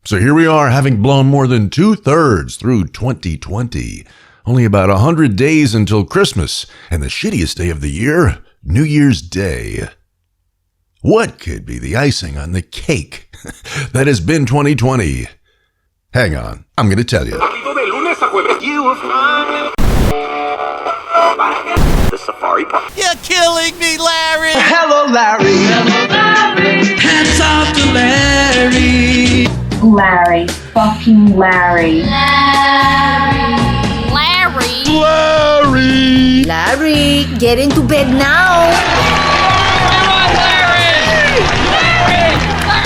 So here we are, having blown more than 2/3 through 2020. Only about 100 days until Christmas, and the shittiest day of the year, New Year's Day. What could be the icing on the cake that has been 2020? Hang on, I'm going to tell you. The safari park. You're killing me, Larry! Hello, Larry. Hello, Larry! Hats off to Larry! Larry. Fucking Larry. Larry! Larry, get into bed now.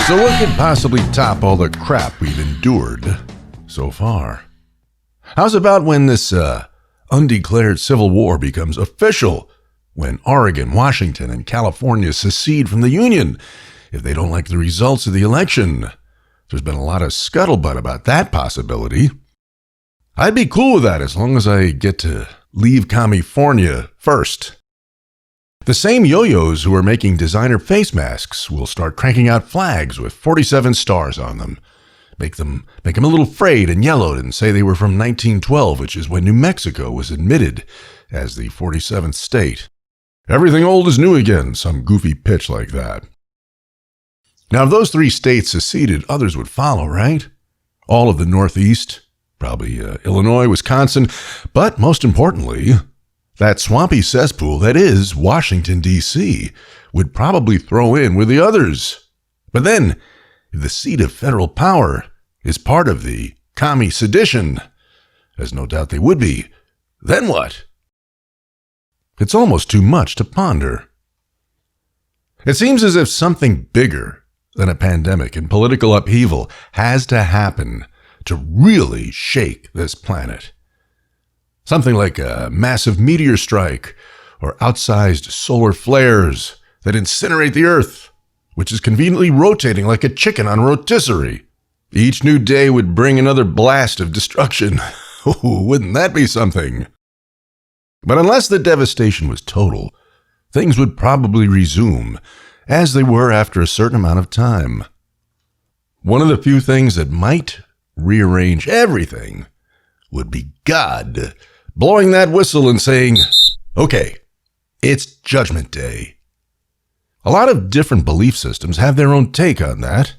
So what could possibly top all the crap we've endured so far? How's about when this undeclared civil war becomes official? When Oregon, Washington, and California secede from the Union if they don't like the results of the election? There's been a lot of scuttlebutt about that possibility. I'd be cool with that as long as I get to leave California first. The same yo-yos who are making designer face masks will start cranking out flags with 47 stars on them. Make them a little frayed and yellowed and say they were from 1912, which is when New Mexico was admitted as the 47th state. Everything old is new again, some goofy pitch like that. Now, if those three states seceded, others would follow, right? All of the Northeast, probably Illinois, Wisconsin, but most importantly, that swampy cesspool that is Washington, D.C., would probably throw in with the others. But then, if the seat of federal power is part of the commie sedition, as no doubt they would be, then what? It's almost too much to ponder. It seems as if something bigger than a pandemic and political upheaval has to happen to really shake this planet. Something like a massive meteor strike or outsized solar flares that incinerate the Earth, which is conveniently rotating like a chicken on a rotisserie. Each new day would bring another blast of destruction. Wouldn't that be something? But unless the devastation was total, things would probably resume as they were after a certain amount of time. One of the few things that might rearrange everything would be God blowing that whistle and saying, okay, it's Judgment Day. A lot of different belief systems have their own take on that.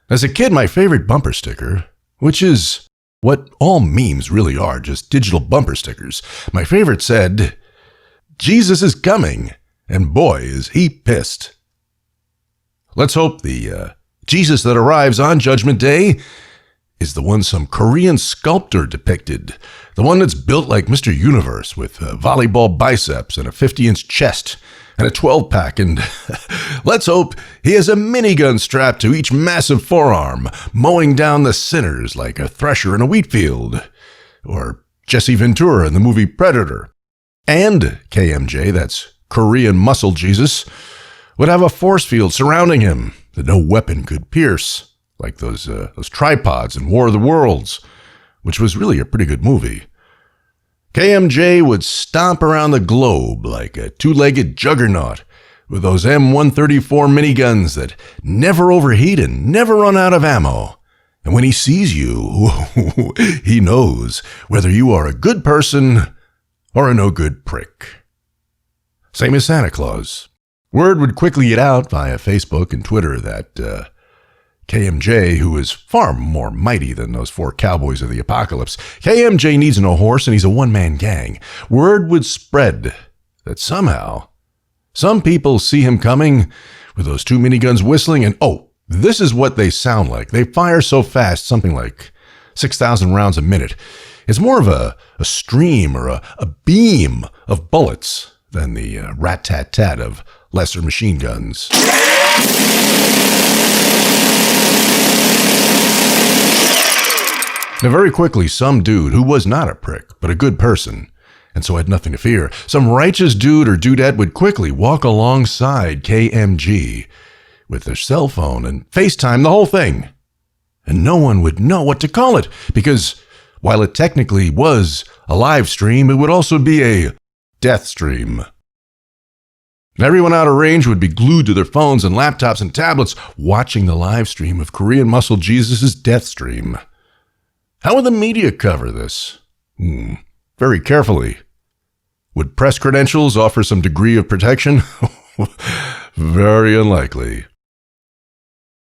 As a kid, my favorite bumper sticker, which is what all memes really are, just digital bumper stickers, my favorite said, Jesus is coming, and boy is he pissed. Let's hope the Jesus that arrives on Judgment Day is the one some Korean sculptor depicted, the one that's built like Mr. Universe with volleyball biceps and a 50-inch chest and a 12-pack, and let's hope he has a minigun strapped to each massive forearm, mowing down the sinners like a thresher in a wheat field, or Jesse Ventura in the movie Predator. And KMJ, that's Korean Muscle Jesus, would have a force field surrounding him that no weapon could pierce, like those tripods in War of the Worlds, which was really a pretty good movie. KMJ would stomp around the globe like a two-legged juggernaut with those M134 miniguns that never overheat and never run out of ammo. And when he sees you, he knows whether you are a good person or a no-good prick. Same as Santa Claus. Word would quickly get out via Facebook and Twitter that KMJ, who is far more mighty than those four cowboys of the apocalypse, KMJ needs no horse and he's a one-man gang. Word would spread that somehow some people see him coming with those two miniguns whistling, and this is what they sound like. They fire so fast, something like 6,000 rounds a minute. It's more of a stream or a beam of bullets than the rat-tat-tat of lesser machine guns. Now, very quickly, some dude who was not a prick, but a good person, and so had nothing to fear, some righteous dude or dudette would quickly walk alongside KMG with their cell phone and FaceTime the whole thing. And no one would know what to call it, because while it technically was a live stream, it would also be a death stream. Everyone out of range would be glued to their phones and laptops and tablets watching the live stream of Korean Muscle Jesus' death stream. How would the media cover this? Very carefully. Would press credentials offer some degree of protection? Very unlikely.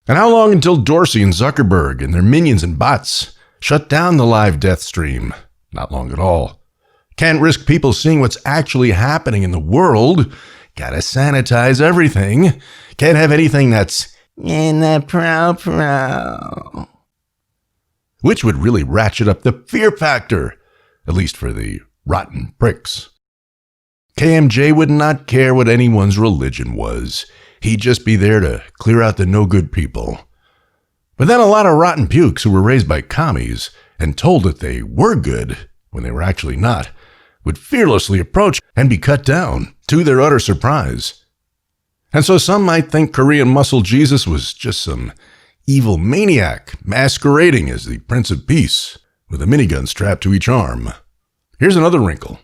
And how long until Dorsey and Zuckerberg and their minions and bots shut down the live death stream? Not long at all. Can't risk people seeing what's actually happening in the world. Gotta sanitize everything. Can't have anything that's in the pro. Which would really ratchet up the fear factor, at least for the rotten pricks. KMJ would not care what anyone's religion was. He'd just be there to clear out the no-good people. But then a lot of rotten pukes who were raised by commies and told that they were good when they were actually not would fearlessly approach and be cut down, to their utter surprise. And so some might think Korean Muscle Jesus was just some evil maniac masquerading as the Prince of Peace with a minigun strapped to each arm. Here's another wrinkle.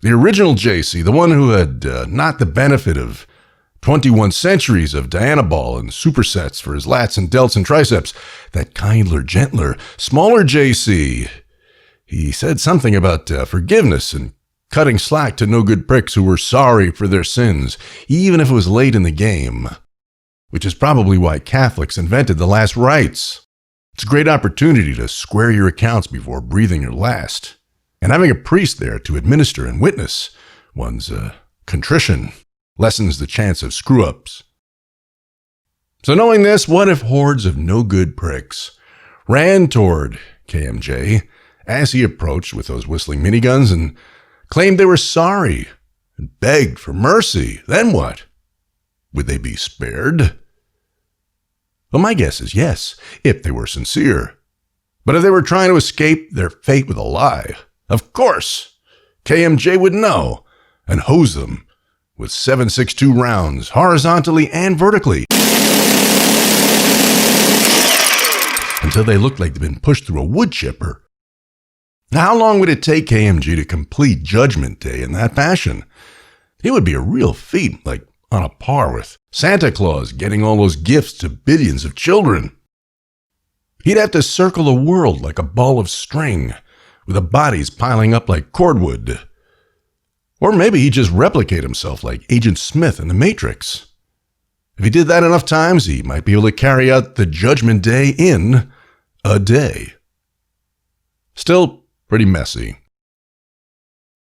The original JC, the one who had not the benefit of 21 centuries of Diana Ball and supersets for his lats and delts and triceps, that kindler, gentler, smaller JC, he said something about forgiveness and cutting slack to no-good pricks who were sorry for their sins, even if it was late in the game. Which is probably why Catholics invented the last rites. It's a great opportunity to square your accounts before breathing your last. And having a priest there to administer and witness one's contrition lessens the chance of screw-ups. So knowing this, what if hordes of no-good pricks ran toward KMJ as he approached with those whistling miniguns and claimed they were sorry and begged for mercy? Then what? Would they be spared? Well, my guess is yes, if they were sincere. But if they were trying to escape their fate with a lie, of course, KMJ would know and hose them with 7.62 rounds, horizontally and vertically, until they looked like they'd been pushed through a wood chipper. Now, how long would it take KMG to complete Judgment Day in that fashion? It would be a real feat, like on a par with Santa Claus getting all those gifts to billions of children. He'd have to circle the world like a ball of string, with the bodies piling up like cordwood. Or maybe he'd just replicate himself like Agent Smith in The Matrix. If he did that enough times, he might be able to carry out the Judgment Day in a day. Still pretty messy.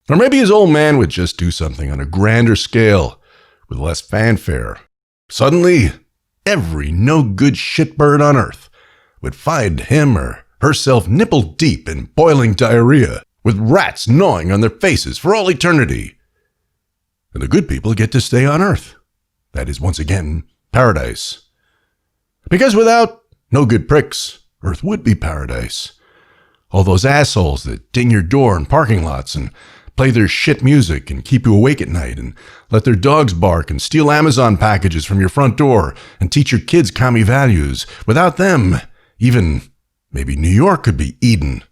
Or maybe his old man would just do something on a grander scale with less fanfare. Suddenly, every no-good shitbird on earth would find him or herself nipple deep in boiling diarrhea with rats gnawing on their faces for all eternity. And the good people get to stay on earth. That is, once again, paradise. Because without no-good pricks, earth would be paradise. All those assholes that ding your door in parking lots and play their shit music and keep you awake at night and let their dogs bark and steal Amazon packages from your front door and teach your kids commie values. Without them, even maybe New York could be Eden.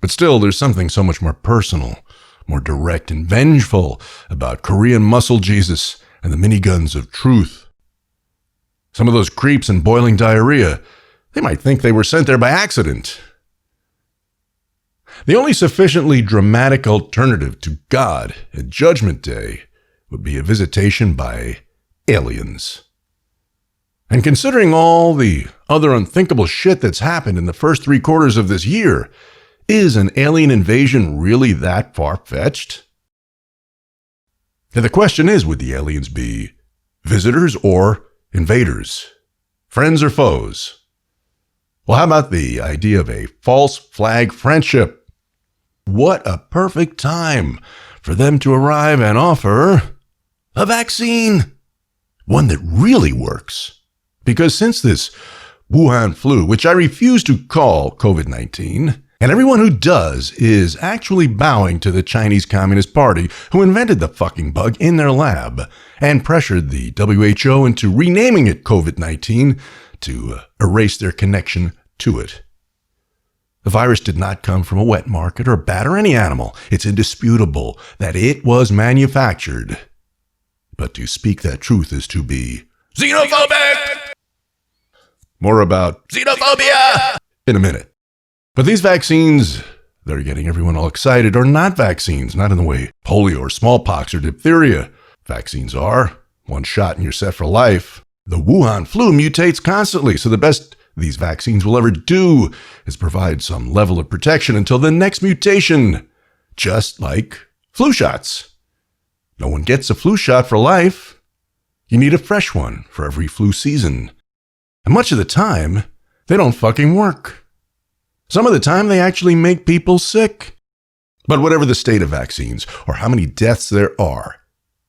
But still, there's something so much more personal, more direct and vengeful about Korean Muscle Jesus and the miniguns of truth. Some of those creeps in boiling diarrhea, they might think they were sent there by accident. The only sufficiently dramatic alternative to God at Judgment Day would be a visitation by aliens. And considering all the other unthinkable shit that's happened in the first 3 quarters of this year, is an alien invasion really that far-fetched? And the question is, would the aliens be visitors or invaders? Friends or foes? Well, how about the idea of a false flag friendship? What a perfect time for them to arrive and offer a vaccine. One that really works. Because since this Wuhan flu, which I refuse to call COVID-19, and everyone who does is actually bowing to the Chinese Communist Party, who invented the fucking bug in their lab and pressured the WHO into renaming it COVID-19 to erase their connection to it. The virus did not come from a wet market or a bat or any animal. It's indisputable that it was manufactured But to speak that truth is to be xenophobic! More about xenophobia in a minute. But these vaccines, they're getting everyone all excited, are not vaccines, not in the way polio or smallpox or diphtheria. Vaccines are one shot and you're set for life. The Wuhan flu mutates constantly, so the best these vaccines will ever do is provide some level of protection until the next mutation, just like flu shots. No one gets a flu shot for life. You need a fresh one for every flu season. And much of the time, they don't fucking work. Some of the time, they actually make people sick. But whatever the state of vaccines or how many deaths there are,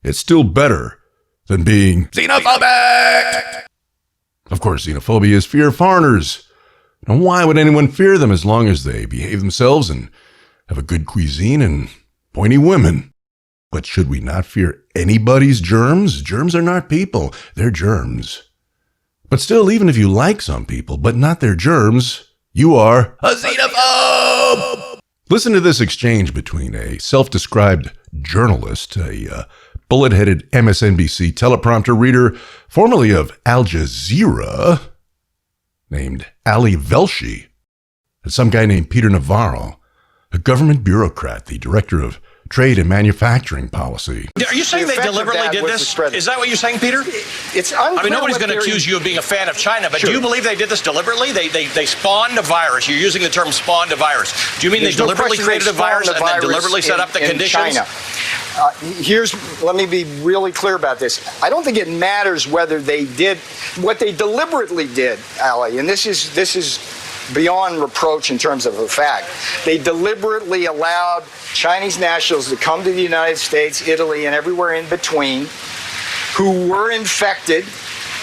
it's still better than being xenophobic. Of course, xenophobia is fear of foreigners. Now, why would anyone fear them as long as they behave themselves and have a good cuisine and pointy women? But should we not fear anybody's germs? Germs are not people, they're germs. But still, even if you like some people, but not their germs, you are a xenophobe! Listen to this exchange between a self-described journalist, a bullet-headed MSNBC teleprompter reader, formerly of Al Jazeera, named Ali Velshi, and some guy named Peter Navarro, a government bureaucrat, the director of Trade and Manufacturing Policy. Are you saying they deliberately did this? Is that what you're saying, Peter? It's unclear. I mean, nobody's going to accuse you of being a fan of China, but do you believe they did this deliberately? They spawned a virus. You're using the term spawned a virus. Do you mean There's they deliberately created a virus and then deliberately set up the conditions? China. Let me be really clear about this. I don't think it matters whether they did what they deliberately did, Ali, and this is beyond reproach in terms of a fact. They deliberately allowed Chinese nationals to come to the United States, Italy, and everywhere in between who were infected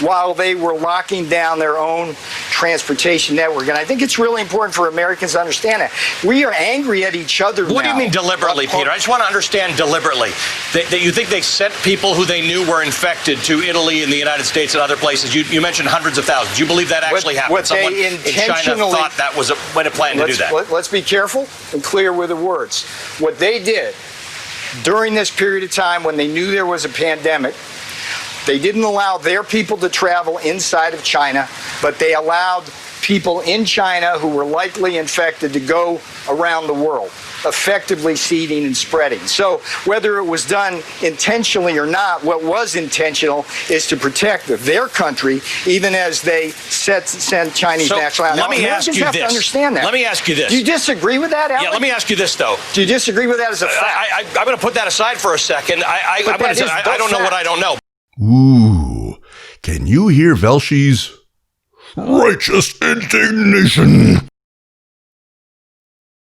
while they were locking down their own transportation network. And I think it's really important for Americans to understand that. We are angry at each other now. What do you mean deliberately, Peter? I just want to understand deliberately. That you think they sent people who they knew were infected to Italy and the United States and other places? You mentioned hundreds of thousands. You believe that actually happened? What Someone they in China thought that was a plan to do that? Let's be careful and clear with the words. What they did during this period of time when they knew there was a pandemic, they didn't allow their people to travel inside of China, but they allowed people in China who were likely infected to go around the world, effectively seeding and spreading. So whether it was done intentionally or not, what was intentional is to protect their country, even as they sent Chinese national out. Let me ask you this. To understand that. Let me ask you this. Do you disagree with that, Alex? Yeah, let me ask you this, though. Do you disagree with that as a fact? I'm going to put that aside for a second. I don't know what I don't know. Ooh, can you hear Velshi's righteous indignation?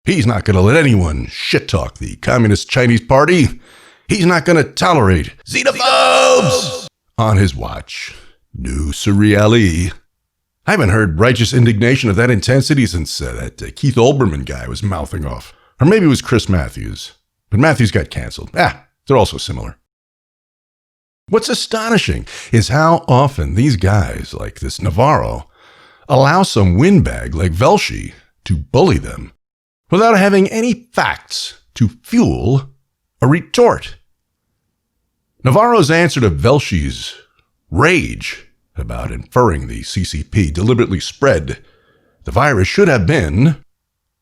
He's not going to let anyone shit-talk the Communist Chinese Party. He's not going to tolerate xenophobes on his watch. No, siree, Ali. I haven't heard righteous indignation of that intensity since that Keith Olbermann guy was mouthing off. Or maybe it was Chris Matthews. But Matthews got canceled. They're also similar. What's astonishing is how often these guys, like this Navarro, allow some windbag like Velshi to bully them without having any facts to fuel a retort. Navarro's answer to Velshi's rage about inferring the CCP deliberately spread the virus should have been,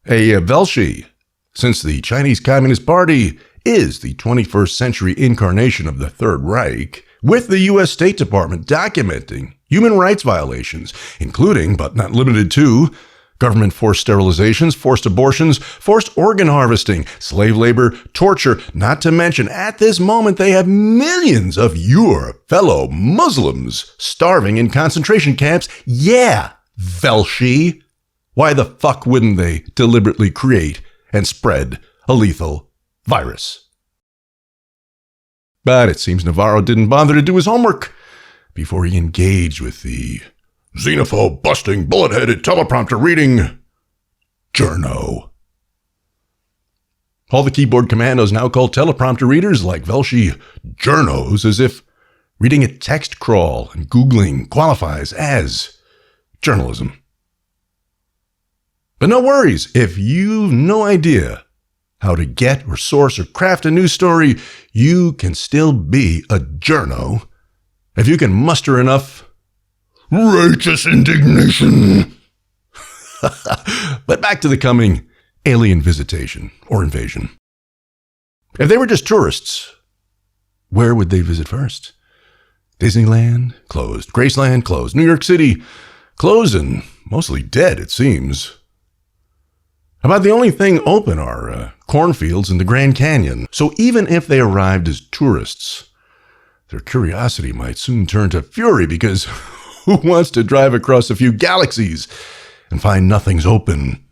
Velshi, since the Chinese Communist Party is the 21st century incarnation of the Third Reich, with the U.S. State Department documenting human rights violations, including, but not limited to, government forced sterilizations, forced abortions, forced organ harvesting, slave labor, torture, not to mention, at this moment, they have millions of your fellow Muslims starving in concentration camps. Yeah, Velshi. Why the fuck wouldn't they deliberately create and spread a lethal virus? But it seems Navarro didn't bother to do his homework before he engaged with the xenophobe-busting, bullet-headed, teleprompter-reading journo. All the keyboard commandos now call teleprompter readers like Velshi journos, as if reading a text crawl and Googling qualifies as journalism. But no worries, if you've no idea how to get or source or craft a news story, you can still be a journo if you can muster enough righteous indignation. But back to the coming alien visitation or invasion. If they were just tourists, where would they visit first? Disneyland? Closed. Graceland? Closed. New York City? Closed and mostly dead, it seems. About the only thing open are cornfields and the Grand Canyon. So even if they arrived as tourists, their curiosity might soon turn to fury because who wants to drive across a few galaxies and find nothing's open?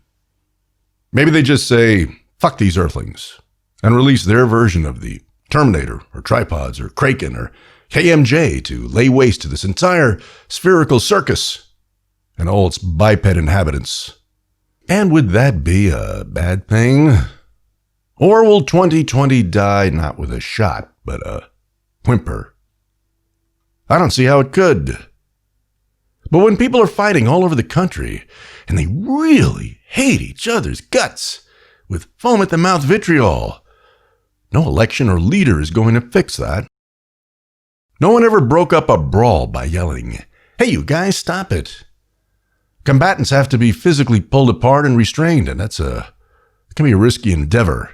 Maybe they just say, fuck these earthlings, and release their version of the Terminator or Tripods or Kraken or KMJ to lay waste to this entire spherical circus and all its biped inhabitants. And would that be a bad thing? Or will 2020 die not with a shot, but a whimper? I don't see how it could. But when people are fighting all over the country, and they really hate each other's guts with foam-at-the-mouth vitriol, no election or leader is going to fix that. No one ever broke up a brawl by yelling, "Hey, you guys, stop it." Combatants have to be physically pulled apart and restrained, and it can be a risky endeavor.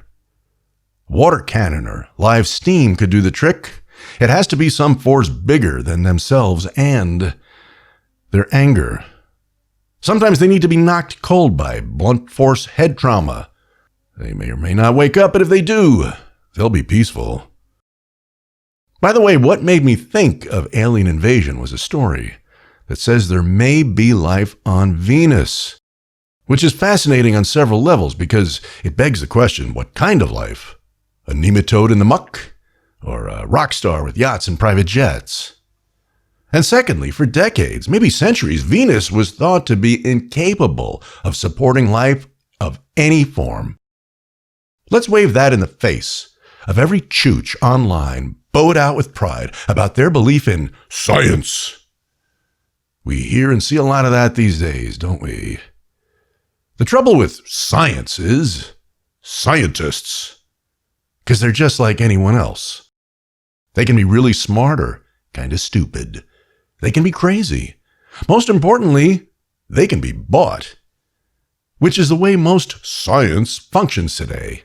Water cannon or live steam could do the trick. It has to be some force bigger than themselves and their anger. Sometimes they need to be knocked cold by blunt force head trauma. They may or may not wake up, but if they do, they'll be peaceful. By the way, what made me think of alien invasion was a story that says there may be life on Venus, which is fascinating on several levels because it begs the question, what kind of life? A nematode in the muck? Or a rock star with yachts and private jets? And secondly, for decades, maybe centuries, Venus was thought to be incapable of supporting life of any form. Let's wave that in the face of every chooch online bowed out with pride about their belief in science. We hear and see a lot of that these days, don't we? The trouble with science is scientists, because they're just like anyone else. They can be really smart or kind of stupid. They can be crazy. Most importantly, they can be bought, which is the way most science functions today.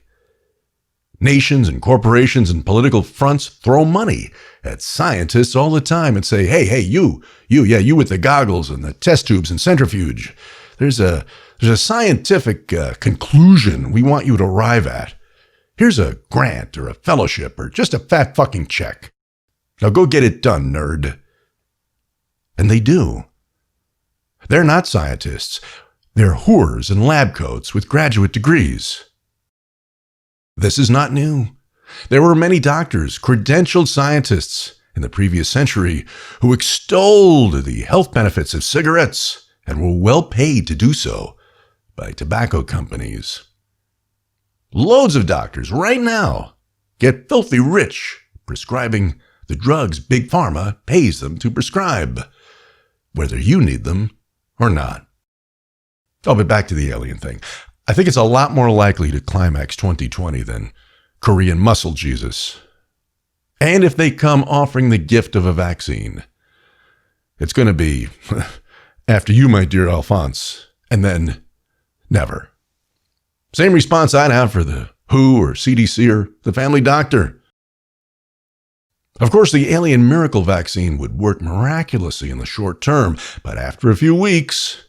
Nations and corporations and political fronts throw money at scientists all the time and say, hey, you with the goggles and the test tubes and centrifuge. There's a scientific conclusion we want you to arrive at. Here's a grant or a fellowship or just a fat fucking check. Now go get it done, nerd. And they do. They're not scientists. They're whores in lab coats with graduate degrees. This is not new. There were many doctors, credentialed scientists in the previous century who extolled the health benefits of cigarettes and were well paid to do so by tobacco companies. Loads of doctors right now get filthy rich prescribing the drugs Big Pharma pays them to prescribe, whether you need them or not. Oh, but back to the alien thing. I think it's a lot more likely to climax 2020 than Korean muscle Jesus. And if they come offering the gift of a vaccine, it's going to be after you, my dear Alphonse, and then never. Same response I'd have for the WHO or CDC or the family doctor. Of course, the alien miracle vaccine would work miraculously in the short term, but after a few weeks,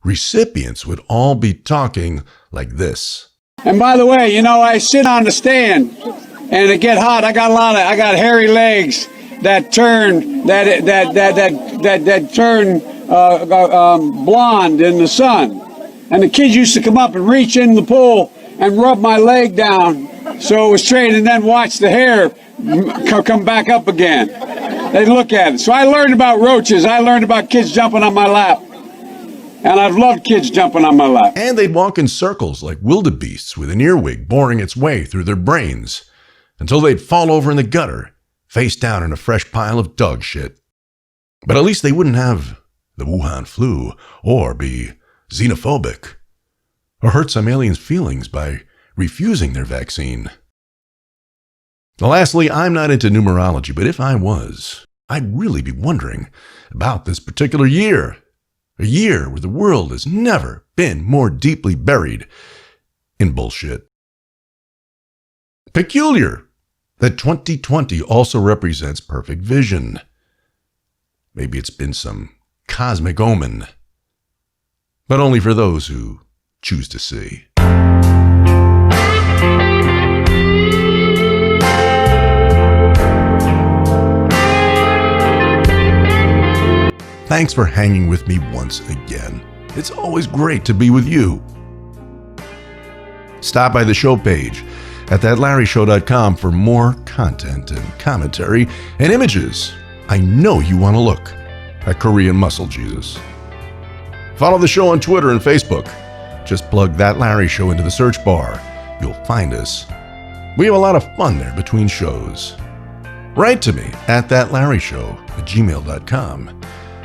recipients would all be talking like this. And by the way, I sit on the stand and it get hot. I got hairy legs that turn blonde in the sun. And the kids used to come up and reach in the pool and rub my leg down so it was straight and then watch the hair come back up again. They'd look at it. So I learned about roaches. I learned about kids jumping on my lap. And I've loved kids jumping on my lap. And they'd walk in circles like wildebeests with an earwig boring its way through their brains until they'd fall over in the gutter, face down in a fresh pile of dog shit. But at least they wouldn't have the Wuhan flu or be xenophobic or hurt some aliens' feelings by refusing their vaccine. Lastly, I'm not into numerology, but if I was, I'd really be wondering about this particular year. A year where the world has never been more deeply buried in bullshit. Peculiar that 2020 also represents perfect vision. Maybe it's been some cosmic omen, but only for those who choose to see. Thanks for hanging with me once again. It's always great to be with you. Stop by the show page at thatlarryshow.com for more content and commentary and images. I know you want to look at Korean Muscle Jesus. Follow the show on Twitter and Facebook. Just plug That Larry Show into the search bar. You'll find us. We have a lot of fun there between shows. Write to me at thatlarryshow@gmail.com.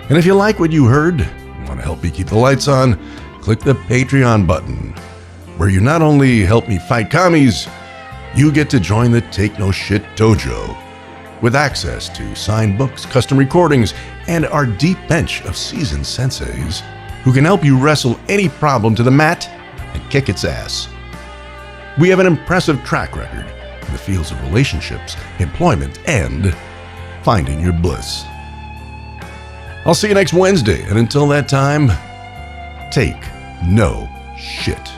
And if you like what you heard and want to help me keep the lights on, click the Patreon button, where you not only help me fight commies, you get to join the Take No Shit Dojo, with access to signed books, custom recordings, and our deep bench of seasoned senseis who can help you wrestle any problem to the mat and kick its ass. We have an impressive track record in the fields of relationships, employment, and finding your bliss. I'll see you next Wednesday, and until that time, take no shit.